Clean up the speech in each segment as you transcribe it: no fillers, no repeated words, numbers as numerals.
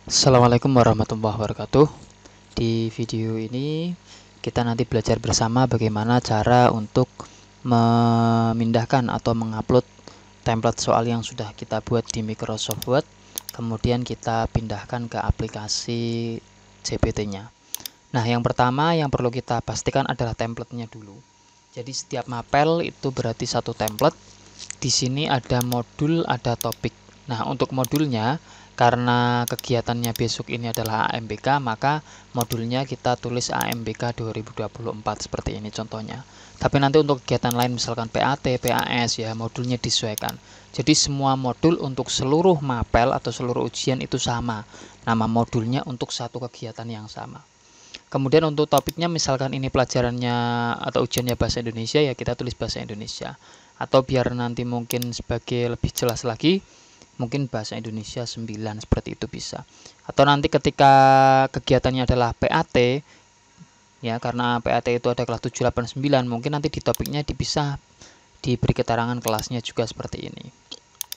Assalamualaikum warahmatullahi wabarakatuh. Di video ini kita nanti belajar bersama bagaimana cara untuk memindahkan atau mengupload template soal yang sudah kita buat di Microsoft Word, kemudian kita pindahkan ke aplikasi GPT-nya. Nah, yang pertama yang perlu kita pastikan adalah template-nya dulu. Jadi setiap mapel itu berarti satu template. Di sini ada modul, ada topik. Nah, untuk modulnya, karena kegiatannya besok ini adalah AMBK, maka modulnya kita tulis AMBK 2024 seperti ini contohnya. Tapi nanti untuk kegiatan lain misalkan PAT, PAS ya, modulnya disesuaikan. Jadi semua modul untuk seluruh mapel atau seluruh ujian itu sama. Nama modulnya untuk satu kegiatan yang sama. Kemudian untuk topiknya misalkan ini pelajarannya atau ujiannya bahasa Indonesia, ya kita tulis bahasa Indonesia. Atau biar nanti mungkin sebagai lebih jelas lagi, mungkin bahasa Indonesia 9 seperti itu bisa. Atau nanti ketika kegiatannya adalah PAT, ya karena PAT itu ada kelas 7, 8, 9, mungkin nanti di topiknya dipisah, diberi keterangan kelasnya juga seperti ini.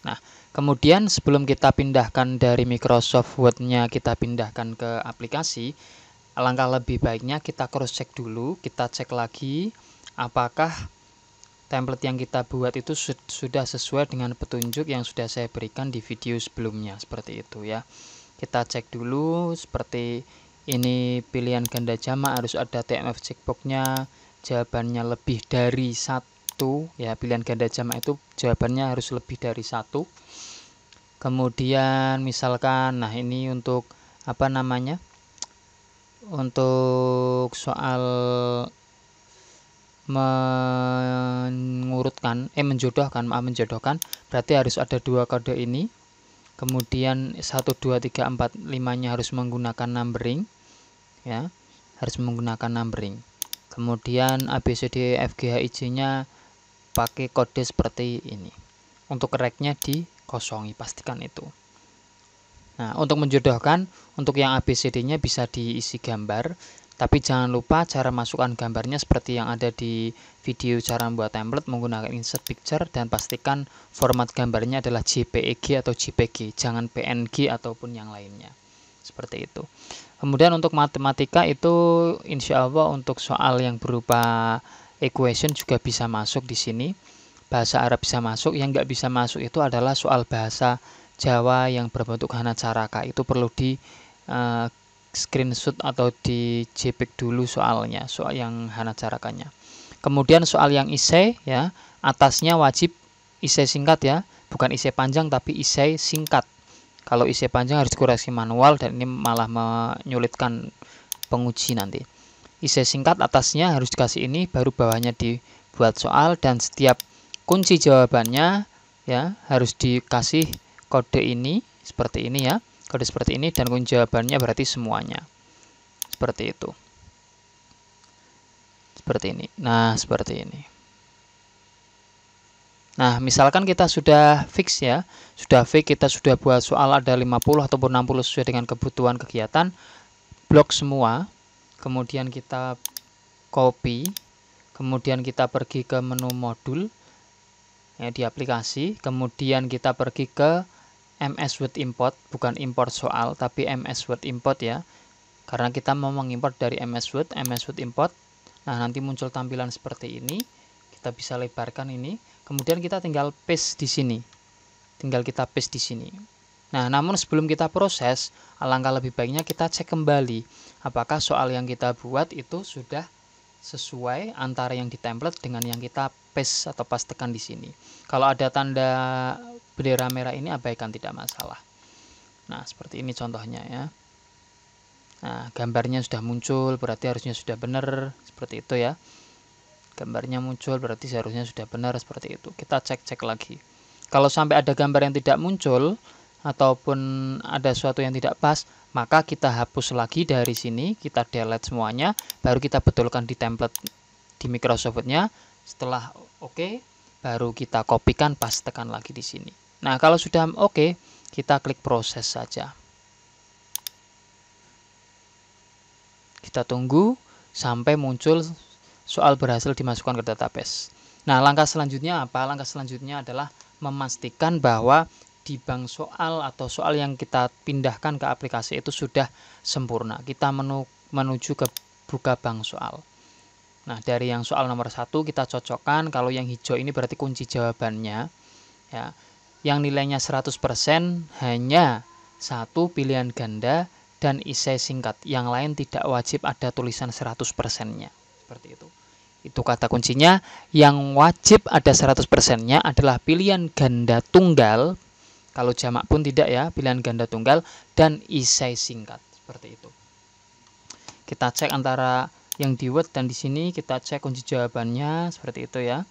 Nah, kemudian sebelum kita pindahkan dari Microsoft Word-nya kita pindahkan ke aplikasi, alangkah lebih baiknya kita cross check dulu, kita cek lagi apakah template yang kita buat itu sudah sesuai dengan petunjuk yang sudah saya berikan di video sebelumnya, seperti itu ya. Kita cek dulu seperti ini, pilihan ganda jamak harus ada TMF checkbox-nya, jawabannya lebih dari 1 ya, pilihan ganda jamak itu jawabannya harus lebih dari 1. Kemudian misalkan nah ini untuk apa namanya? Untuk soal menjodohkan berarti harus ada 2 kode ini, kemudian 1, 2, 3, 4, 5 nya harus menggunakan numbering ya, harus menggunakan numbering. Kemudian ABCD F G H I J nya pakai kode seperti ini. Untuk correctnya dikosongi, pastikan itu. Nah, untuk menjodohkan, untuk yang ABCD nya bisa diisi gambar, tapi jangan lupa cara masukkan gambarnya seperti yang ada di video cara membuat template menggunakan insert picture, dan pastikan format gambarnya adalah JPEG atau JPG, jangan PNG ataupun yang lainnya. Seperti itu. Kemudian untuk matematika itu insya Allah untuk soal yang berupa equation juga bisa masuk di sini. Bahasa Arab bisa masuk, yang nggak bisa masuk itu adalah soal bahasa Jawa yang berbentuk hanacaraka. Itu perlu di screenshot atau di JPEG dulu soalnya, soal yang hanacarakanya. Kemudian soal yang isai ya, atasnya wajib isai singkat ya, bukan isai panjang tapi isai singkat. Kalau isai panjang harus koreksi manual dan ini malah menyulitkan penguji nanti. Isai singkat atasnya harus dikasih ini, baru bawahnya dibuat soal, dan setiap kunci jawabannya ya harus dikasih kode ini seperti ini ya. Kode seperti ini dan kunci jawabannya berarti semuanya. Seperti itu. Seperti ini. Nah, seperti ini. Nah, misalkan kita sudah fix ya. Sudah fix, kita sudah buat soal ada 50 ataupun 60 sesuai dengan kebutuhan kegiatan. Blok semua. Kemudian kita copy. Kemudian kita pergi ke menu modul ya, di aplikasi. Kemudian kita pergi ke MS Word Import, bukan import soal tapi MS Word Import ya, karena kita mau mengimport dari MS Word Import. Nah, nanti muncul tampilan seperti ini, kita bisa lebarkan ini, kemudian kita tinggal paste di sini, tinggal kita paste di sini. Nah, namun sebelum kita proses, alangkah lebih baiknya kita cek kembali apakah soal yang kita buat itu sudah sesuai antara yang di template dengan yang kita paste atau pastekan di sini. Kalau ada tanda bendera merah ini abaikan, tidak masalah. Nah, seperti ini contohnya ya. Nah, gambarnya sudah muncul, berarti harusnya sudah benar, seperti itu ya. Gambarnya muncul, berarti seharusnya sudah benar, seperti itu. Kita cek-cek lagi. Kalau sampai ada gambar yang tidak muncul, ataupun ada sesuatu yang tidak pas, maka kita hapus lagi dari sini, kita delete semuanya, baru kita betulkan di template di Microsoft Word-nya. Setelah oke, baru kita kopikan, pastekan lagi di sini. Nah, kalau sudah oke, kita klik proses saja. Kita tunggu sampai muncul soal berhasil dimasukkan ke database. Nah, langkah selanjutnya apa? Langkah selanjutnya adalah memastikan bahwa di bank soal atau soal yang kita pindahkan ke aplikasi itu sudah sempurna. Kita menuju ke buka bank soal. Nah, dari yang soal nomor 1 kita cocokkan. Kalau yang hijau ini berarti kunci jawabannya, ya. Yang nilainya 100% hanya satu pilihan ganda dan esai singkat. Yang lain tidak wajib ada tulisan 100%-nya. Seperti itu. Itu kata kuncinya. Yang wajib ada 100%-nya adalah pilihan ganda tunggal. Kalau jamak pun tidak ya, pilihan ganda tunggal dan esai singkat. Seperti itu. Kita cek antara yang di Word dan di sini, kita cek kunci jawabannya seperti itu ya.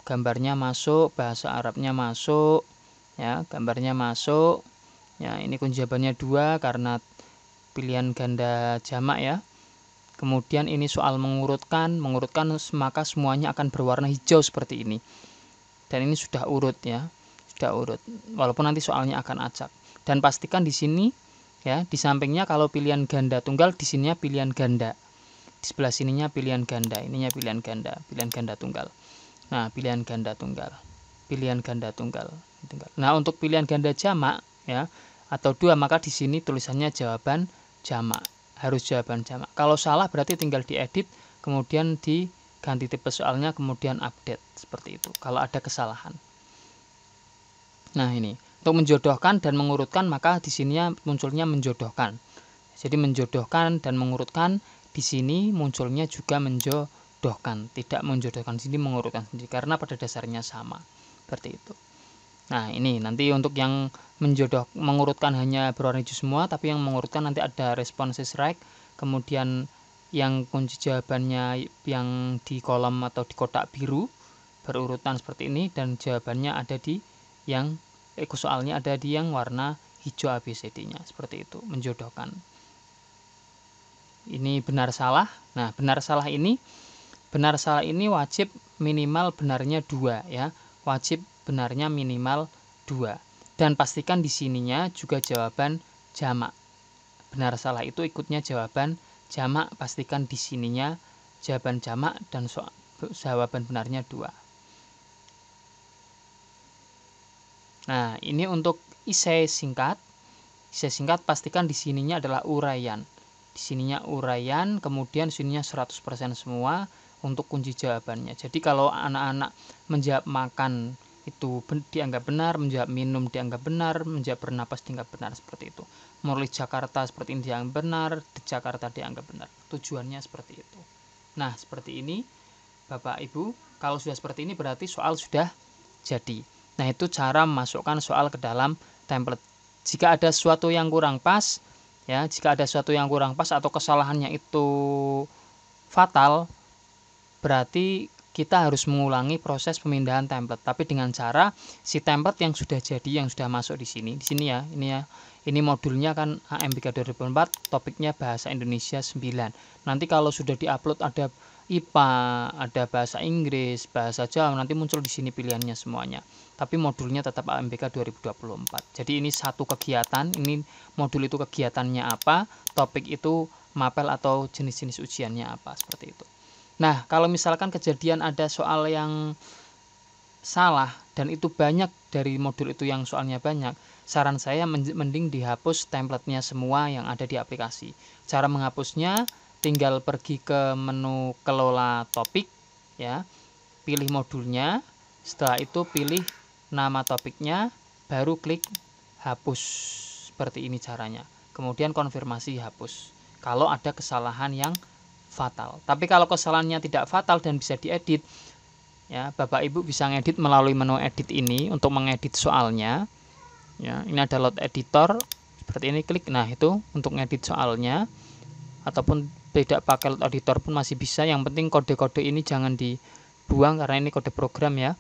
Gambarnya masuk, bahasa Arabnya masuk, ya, gambarnya masuk. Ya, ini kunci jawabannya 2 karena pilihan ganda jamak ya. Kemudian ini soal mengurutkan maka semuanya akan berwarna hijau seperti ini. Dan ini sudah urut ya, sudah urut. Walaupun nanti soalnya akan acak. Dan pastikan di sini ya, di sampingnya kalau pilihan ganda tunggal, di sininya pilihan ganda. Di sebelah sininya pilihan ganda, ininya pilihan ganda tunggal. Nah, pilihan ganda tunggal. Nah, untuk pilihan ganda jamak ya atau 2 maka di sini tulisannya jawaban jamak. Harus jawaban jamak. Kalau salah berarti tinggal diedit, kemudian diganti tipe soalnya, kemudian update seperti itu. Kalau ada kesalahan. Nah, ini untuk menjodohkan dan mengurutkan maka di sininya munculnya menjodohkan. Jadi menjodohkan dan mengurutkan, di sini munculnya juga menjodohkan, tidak menjodohkan, sini mengurutkan sendiri karena pada dasarnya sama. Seperti itu. Nah, ini nanti untuk yang mengurutkan hanya berwarna hijau semua, tapi yang mengurutkan nanti ada responses right, kemudian yang kunci jawabannya yang di kolom atau di kotak biru berurutan seperti ini, dan jawabannya ada di yang soalnya ada di yang warna hijau ABCD-nya seperti itu, menjodohkan. Ini benar salah. Nah, benar salah ini wajib minimal benarnya 2 ya. Wajib benarnya minimal 2. Dan pastikan di sininya juga jawaban jamak. Benar salah itu ikutnya jawaban jamak, pastikan di sininya jawaban jamak dan jawaban benarnya 2. Nah, ini untuk esai singkat. Esai singkat pastikan di sininya adalah uraian. Di sininya uraian, kemudian sininya 100% semua untuk kunci jawabannya. Jadi kalau anak-anak menjawab makan itu dianggap benar, menjawab minum dianggap benar, menjawab bernapas dianggap benar, seperti itu. Murli Jakarta seperti ini dianggap benar, di Jakarta dianggap benar. Tujuannya seperti itu. Nah, seperti ini Bapak Ibu. Kalau sudah seperti ini berarti soal sudah jadi. Nah, itu cara memasukkan soal ke dalam template. Jika ada sesuatu yang kurang pas, ya, jika ada sesuatu yang kurang pas atau kesalahannya itu fatal, berarti kita harus mengulangi proses pemindahan template, tapi dengan cara si template yang sudah jadi, yang sudah masuk di sini ya, ini modulnya kan AMBK 2004, topiknya bahasa Indonesia 9. Nanti kalau sudah diupload ada IPA, ada bahasa Inggris, bahasa Jawa, nanti muncul di sini pilihannya semuanya. Tapi modulnya tetap AMBK 2024. Jadi ini satu kegiatan, ini modul itu kegiatannya apa, topik itu mapel atau jenis-jenis ujiannya apa, seperti itu. Nah, kalau misalkan kejadian ada soal yang salah dan itu banyak dari modul itu yang soalnya banyak, saran saya mending dihapus template-nya semua yang ada di aplikasi. Cara menghapusnya tinggal pergi ke menu kelola topik ya, pilih modulnya, setelah itu pilih nama topiknya, baru klik hapus. Seperti ini caranya. Kemudian konfirmasi hapus kalau ada kesalahan yang fatal. Tapi kalau kesalahannya tidak fatal dan bisa diedit, ya, Bapak Ibu bisa ngedit melalui menu edit ini untuk mengedit soalnya. Ya, ini ada load editor seperti ini, klik. Nah, itu untuk ngedit soalnya, ataupun tidak pakai load editor pun masih bisa. Yang penting kode-kode ini jangan dibuang karena ini kode program ya.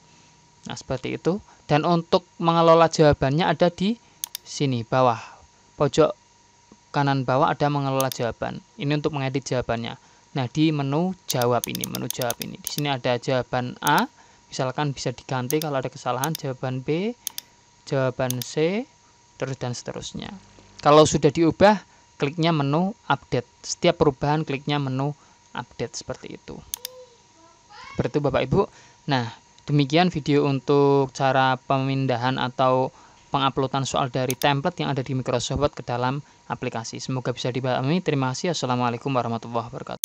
Nah, seperti itu. Dan untuk mengelola jawabannya ada di sini bawah pojok kanan bawah ada mengelola jawaban. Ini untuk mengedit jawabannya. Nah, di menu jawab ini, di sini ada jawaban A, misalkan bisa diganti kalau ada kesalahan, jawaban B, jawaban C, terus dan seterusnya. Kalau sudah diubah, kliknya menu update. Setiap perubahan kliknya menu update seperti itu. Seperti itu Bapak Ibu. Nah, demikian video untuk cara pemindahan atau penguploadan soal dari template yang ada di Microsoft Word ke dalam aplikasi. Semoga bisa dipahami. Terima kasih. Assalamualaikum warahmatullahi wabarakatuh.